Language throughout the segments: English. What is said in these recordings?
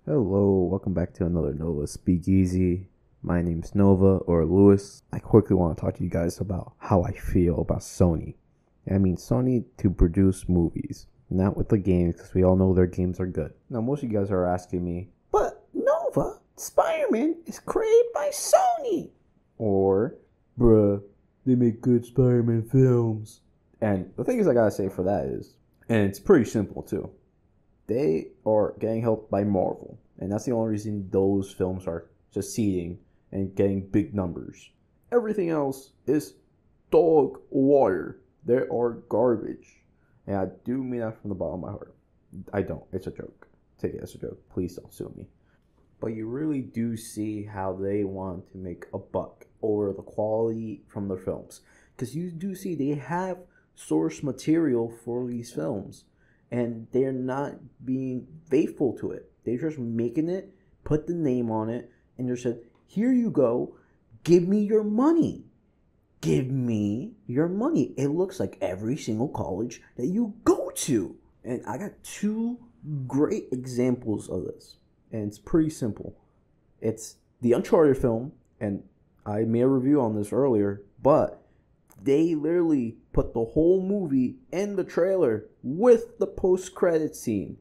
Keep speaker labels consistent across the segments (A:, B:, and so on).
A: Hello, welcome back to another Nova Speakeasy. My name's Nova or Lewis. I quickly want to talk to you guys about how I feel about Sony. I mean, Sony to produce movies, not with the games, because we all know their games are good. Now, most of you guys are asking me, but Nova, Spiderman is created by Sony. Or, bruh, they make good Spider-Man films. And the thing is I gotta say for that is, and it's pretty simple too, they are getting helped by Marvel. And that's the only reason those films are succeeding and getting big numbers. Everything else is dog water. They are garbage. And I do mean that from the bottom of my heart. I don't. It's a joke. Take it as a joke. Please don't sue me. But you really do see how they want to make a buck over the quality from their films. Because you do see they have source material for these films. And they're not being faithful to it. They're just making it, put the name on it, and just said, here you go, give me your money. Give me your money. It looks like every single college that you go to. And I got two great examples of this. And it's pretty simple. It's the Uncharted film, and I made a review on this earlier, but they literally put the whole movie in the trailer with the post-credit scene.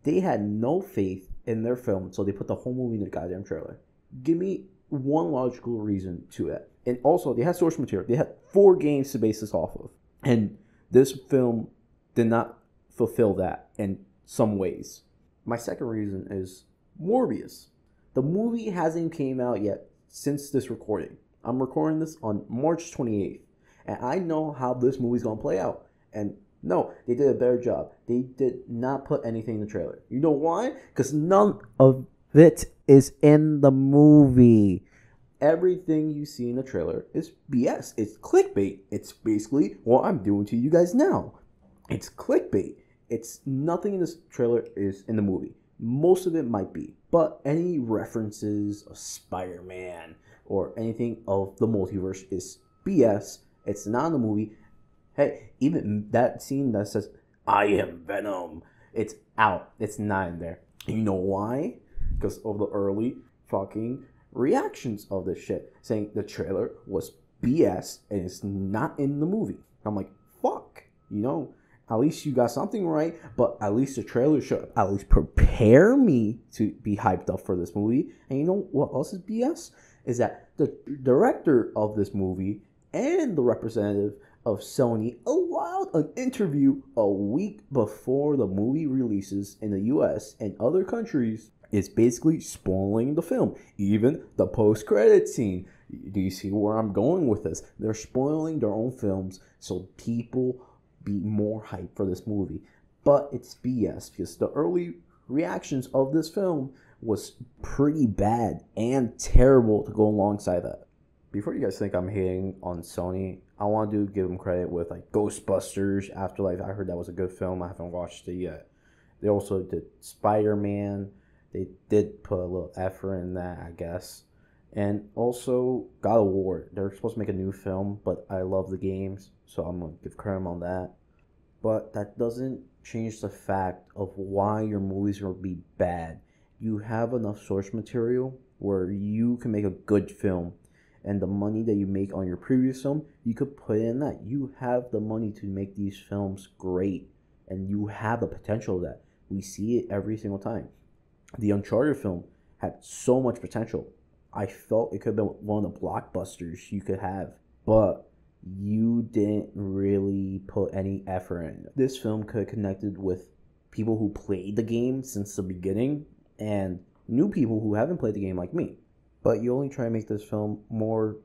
A: They had no faith in their film, so they put the whole movie in the goddamn trailer. Give me one logical reason to it. And also, they had source material. They had 4 games to base this off of. And this film did not fulfill that in some ways. My second reason is Morbius. The movie hasn't came out yet since this recording. I'm recording this on March 28th. And I know how this movie's going to play out. And no, they did a better job. They did not put anything in the trailer. You know why? Because none of it is in the movie. Everything you see in the trailer is BS. It's clickbait. It's basically what I'm doing to you guys now. It's clickbait. It's nothing in this trailer is in the movie. Most of it might be. But any references of Spider-Man or anything of the multiverse is BS. It's not in the movie. Hey, even that scene that says, I am Venom, it's out. It's not in there. You know why? Because of the early fucking reactions of this shit. Saying the trailer was BS and it's not in the movie. I'm like, fuck. You know, at least you got something right. But at least the trailer should at least prepare me to be hyped up for this movie. And you know what else is BS? Is that the director of this movie and the representative of Sony allowed an interview a week before the movie releases in the US and other countries is basically spoiling the film. Even the post-credit scene. Do you see where I'm going with this? They're spoiling their own films so people be more hyped for this movie. But it's BS because the early reactions of this film was pretty bad and terrible to go alongside that. Before you guys think I'm hating on Sony, I want to give them credit with like Ghostbusters, Afterlife. I heard that was a good film. I haven't watched it yet. They also did Spider-Man. They did put a little effort in that, I guess. And also God of War. They're supposed to make a new film, but I love the games, so I'm going to give credit on that. But that doesn't change the fact of why your movies will be bad. You have enough source material where you can make a good film. And the money that you make on your previous film, you could put in that. You have the money to make these films great. And you have the potential of that. We see it every single time. The Uncharted film had so much potential. I felt it could have been one of the blockbusters you could have. But you didn't really put any effort in it. This film could have connected with people who played the game since the beginning. And new people who haven't played the game like me. But you only try to make this film more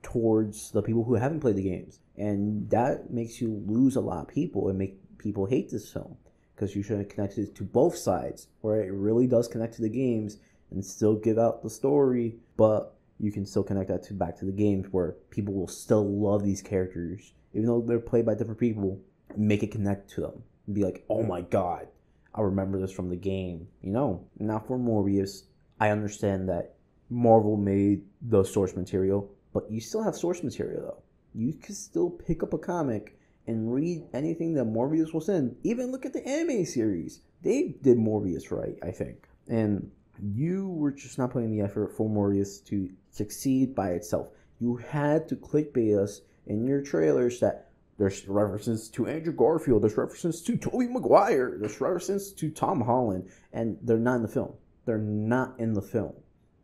A: towards the people who haven't played the games. And that makes you lose a lot of people and make people hate this film. Because you should have connected it to both sides, where it really does connect to the games and still give out the story. But you can still connect that to back to the games where people will still love these characters. Even though they're played by different people, make it connect to them. And be like, oh my god, I remember this from the game. You know, now for Morbius, I understand that Marvel made the source material, but you still have source material though. You can still pick up a comic and read anything that Morbius was in. Even look at the anime series. They did Morbius right, I think. And You were just not putting the effort for Morbius to succeed by itself. You had to clickbait us in your trailers that there's references to Andrew Garfield, there's references to Tobey Maguire, there's references to Tom Holland, and they're not in the film. They're not in the film.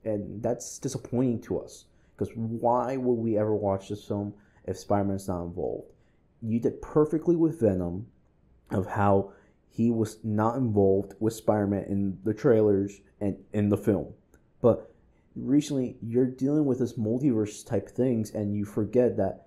A: And that's disappointing to us. Because why would we ever watch this film if Spider-Man's not involved? You did perfectly with Venom, of how he was not involved with Spider-Man in the trailers and in the film. But recently, you're dealing with this multiverse type things, and you forget that,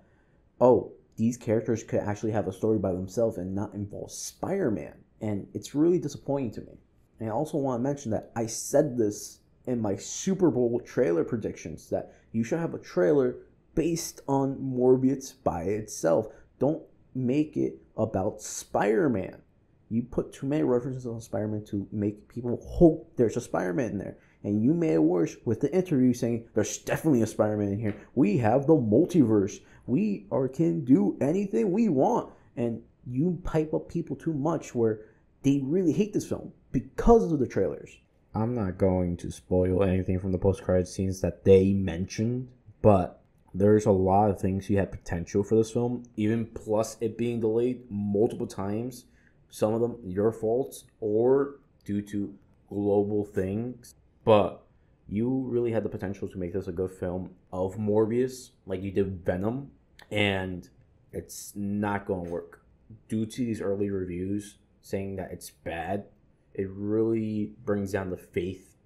A: oh, these characters could actually have a story by themselves and not involve Spider-Man. And it's really disappointing to me. And I also want to mention that I said this in my Super Bowl trailer predictions, that you should have a trailer based on Morbius by itself. Don't make it about Spider-Man. You put too many references on Spider-Man to make people hope there's a Spider-Man in there. And you made it worse with the interview saying there's definitely a Spider-Man in here. We have the multiverse. We can do anything we want. And you pipe up people too much where they really hate this film because of the trailers. I'm not going to spoil anything from the post-credit scenes that they mentioned, but there's a lot of things you had potential for this film, even plus it being delayed multiple times. Some of them your faults or due to global things, but you really had the potential to make this a good film of Morbius, like you did Venom, and it's not going to work. Due to these early reviews saying that it's bad, it really brings down the faith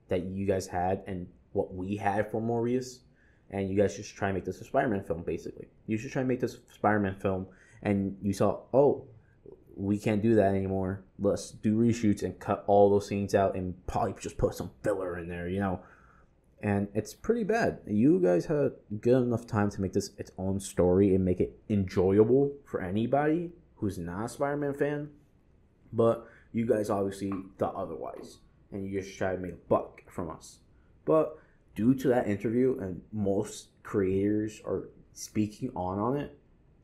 A: that you guys had and what we had for Morbius. And you guys just try and make this a Spider-Man film, basically. You should try and make this a Spider-Man film, and you saw, oh, we can't do that anymore. Let's do reshoots and cut all those scenes out and probably just put some filler in there, And it's pretty bad. You guys had good enough time to make this its own story and make it enjoyable for anybody who's not a Spider-Man fan. But you guys obviously thought otherwise, and you just tried to make a buck from us. But due to that interview, and most creators are speaking on it,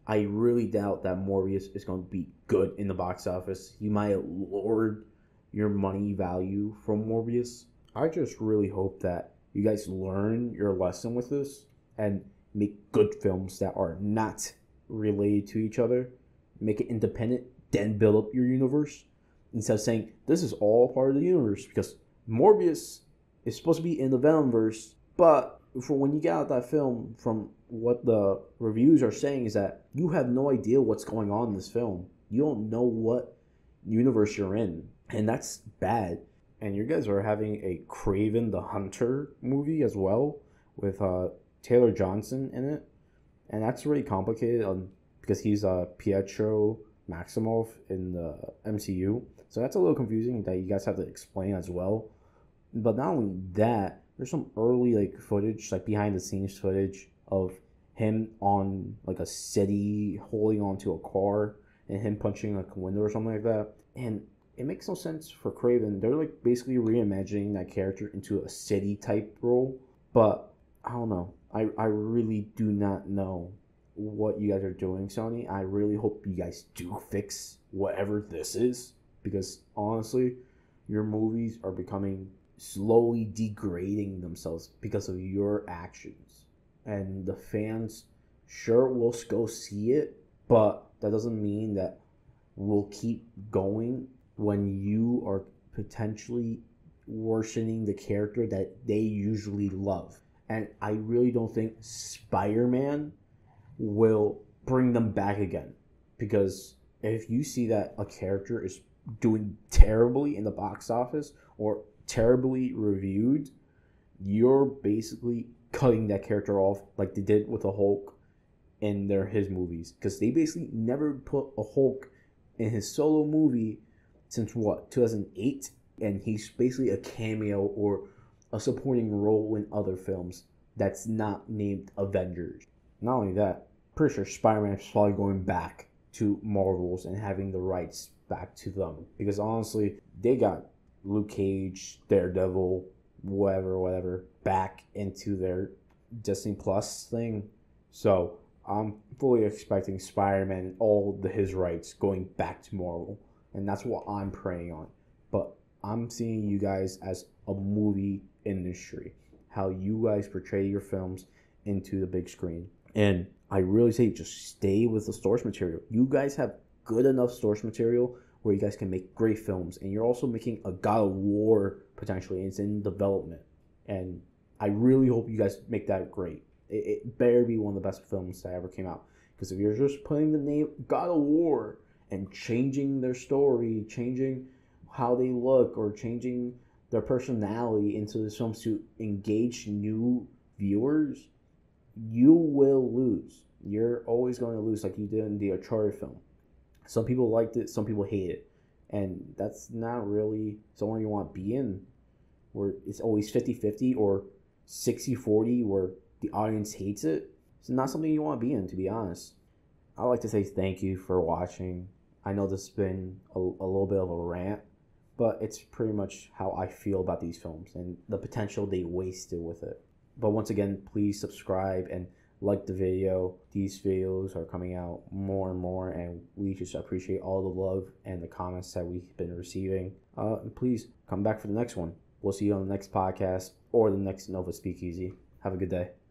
A: I really doubt that Morbius is going to be good in the box office. You might have lowered your money value from Morbius. I just really hope that you guys learn your lesson with this and make good films that are not related to each other. Make it independent, then build up your universe. Instead of saying, this is all part of the universe. Because Morbius is supposed to be in the Venomverse, but for when you get out that film, from what the reviews are saying, is that you have no idea what's going on in this film. You don't know what universe you're in, and that's bad. And you guys are having a Kraven the Hunter movie as well with Taylor Johnson in it, and that's really complicated because he's Pietro Maximoff in the MCU, so that's a little confusing that you guys have to explain as well. But not only that, there's some early footage, behind the scenes footage of him on a city holding onto a car and him punching a window or something like that. And it makes no sense for Kraven. They're basically reimagining that character into a city type role. But I don't know. I really do not know what you guys are doing, Sony. I really hope you guys do fix whatever this is, because honestly, your movies are becoming slowly degrading themselves because of your actions. And the fans sure will go see it, but that doesn't mean that we'll keep going when you are potentially worsening the character that they usually love. And I really don't think Spider-Man will bring them back again, because if you see that a character is doing terribly in the box office or terribly reviewed, you're basically cutting that character off like they did with the Hulk in his movies, because they basically never put a Hulk in his solo movie since 2008, and he's basically a cameo or a supporting role in other films that's not named Avengers. Not only that, pretty sure Spider-Man is probably going back to Marvel's and having the rights back to them, because honestly, they got Luke Cage, Daredevil, whatever, back into their Disney Plus thing. So I'm fully expecting Spider-Man and all his rights going back to Marvel, and that's what I'm praying on. But I'm seeing you guys as a movie industry, how you guys portray your films into the big screen. And I really say just stay with the source material. You guys have good enough source material where you guys can make great films. And you're also making a God of War potentially. It's in development. And I really hope you guys make that great. It better be one of the best films that ever came out. Because if you're just putting the name God of War and changing their story, changing how they look, or changing their personality into the films to engage new viewers, you will lose. You're always going to lose, like you did in the Uncharted film. Some people liked it, some people hate it. And that's not really somewhere you want to be in, where it's always 50-50 or 60-40, where the audience hates it. It's not something you want to be in, to be honest. I'd like to say thank you for watching. I know this has been a little bit of a rant, but it's pretty much how I feel about these films and the potential they wasted with it. But once again, please subscribe and like the video. These videos are coming out more and more, and we just appreciate all the love and the comments that we've been receiving. And please come back for the next one. We'll see you on the next podcast or the next Nova Speakeasy. Have a good day.